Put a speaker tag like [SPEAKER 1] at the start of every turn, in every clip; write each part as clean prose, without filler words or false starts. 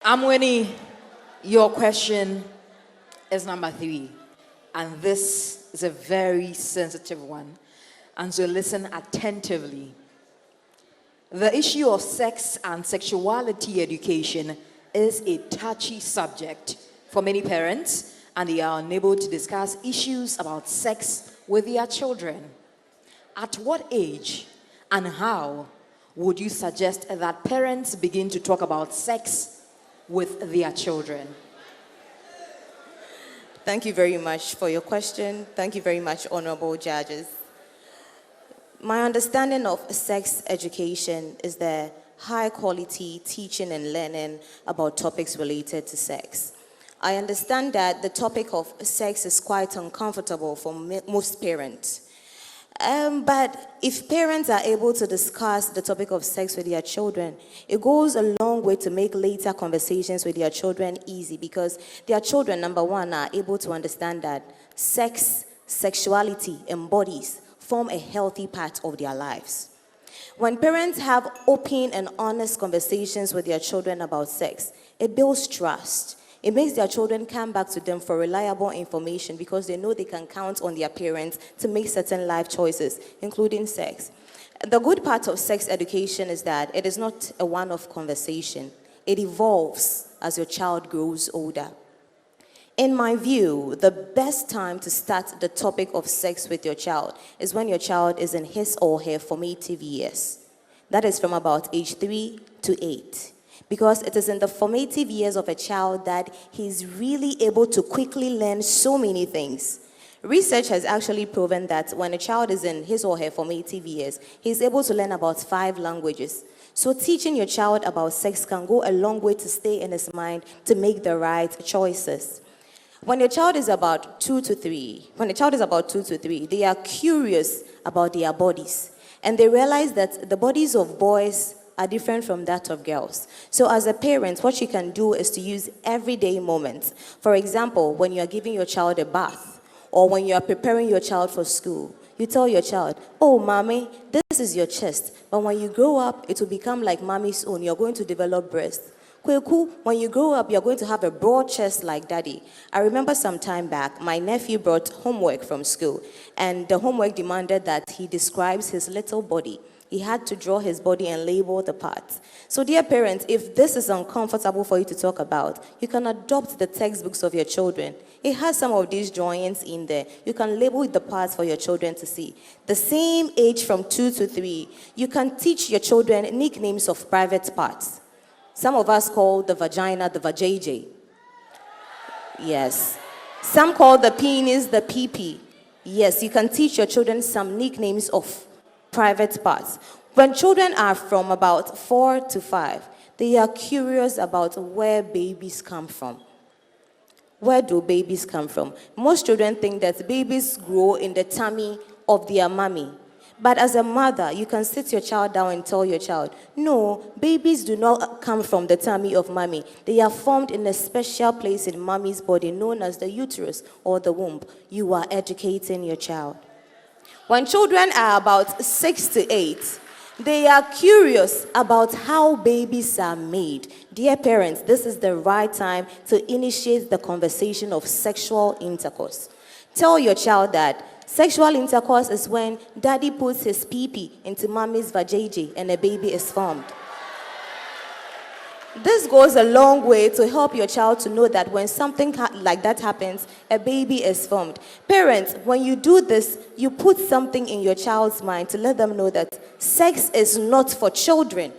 [SPEAKER 1] Amoani, your question is number 3. And this is a very sensitive one. And so listen attentively. The issue of sex and sexuality education is a touchy subject for many parents, and they are unable to discuss issues about sex with their children. At what age and how would you suggest that parents begin to talk about sex with their children?
[SPEAKER 2] Thank you very much for your question. Thank you very much, honorable judges. My understanding of sex education is the high quality teaching and learning about topics related to sex. I understand that the topic of sex is quite uncomfortable for most parents. But if parents are able to discuss the topic of sex with their children, it goes a long way to make later conversations with their children easy, because their children, number one, are able to understand that sex, sexuality, and bodies form a healthy part of their lives. When parents have open and honest conversations with their children about sex, it builds trust. It makes their children come back to them for reliable information, because they know they can count on their parents to make certain life choices, including sex. The good part of sex education is that it is not a one-off conversation. It evolves as your child grows older. In my view, the best time to start the topic of sex with your child is when your child is in his or her formative years. That is from about age 3 to 8. Because it is in the formative years of a child that he's really able to quickly learn so many things. Research has actually proven that when a child is in his or her formative years, he's able to learn about 5 languages. So teaching your child about sex can go a long way to stay in his mind to make the right choices. When your child is about 2 to 3, they are curious about their bodies. And they realize that the bodies of boys are different from that of girls. So as a parent, what you can do is to use everyday moments. For example, when you are giving your child a bath, or when you are preparing your child for school, you tell your child, "Oh, mommy, this is your chest. But when you grow up, it will become like mommy's own. You're going to develop breasts. Kweku, when you grow up, you're going to have a broad chest like daddy." I remember some time back, my nephew brought homework from school, and the homework demanded that he describes his little body. He had to draw his body and label the parts. So dear parents, if this is uncomfortable for you to talk about, you can adopt the textbooks of your children. It has some of these drawings in there. You can label the parts for your children to see. The same age from 2 to 3, you can teach your children nicknames of private parts. Some of us call the vagina the vajayjay. Yes. Some call the penis the pee-pee. Yes, you can teach your children some nicknames of private parts. When children are from about 4 to 5, they are curious about where babies come from. Where do babies come from? Most children think that babies grow in the tummy of their mommy. But as a mother, you can sit your child down and tell your child, no, babies do not come from the tummy of mommy. They are formed in a special place in mommy's body known as the uterus or the womb. You are educating your child. When children are about 6 to 8, they are curious about how babies are made. Dear parents, this is the right time to initiate the conversation of sexual intercourse. Tell your child that sexual intercourse is when daddy puts his pee-pee into mommy's vajayjay and a baby is formed. This goes a long way to help your child to know that when something like that happens, a baby is formed. Parents, when you do this, you put something in your child's mind to let them know that sex is not for children.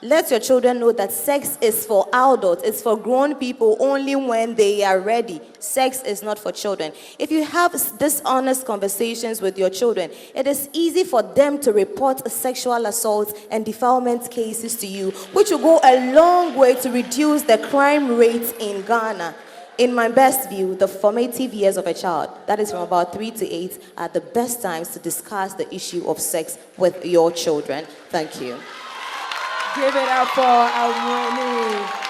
[SPEAKER 2] Let your children know that sex is for adults. It's for grown people only when they are ready. Sex is not for children. If you have dishonest conversations with your children, it is easy for them to report sexual assault and defilement cases to you, which will go a long way to reduce the crime rate in Ghana. In my best view, the formative years of a child, that is from about 3 to 8, are the best times to discuss the issue of sex with your children. Thank you.
[SPEAKER 1] Give it up for Amoani.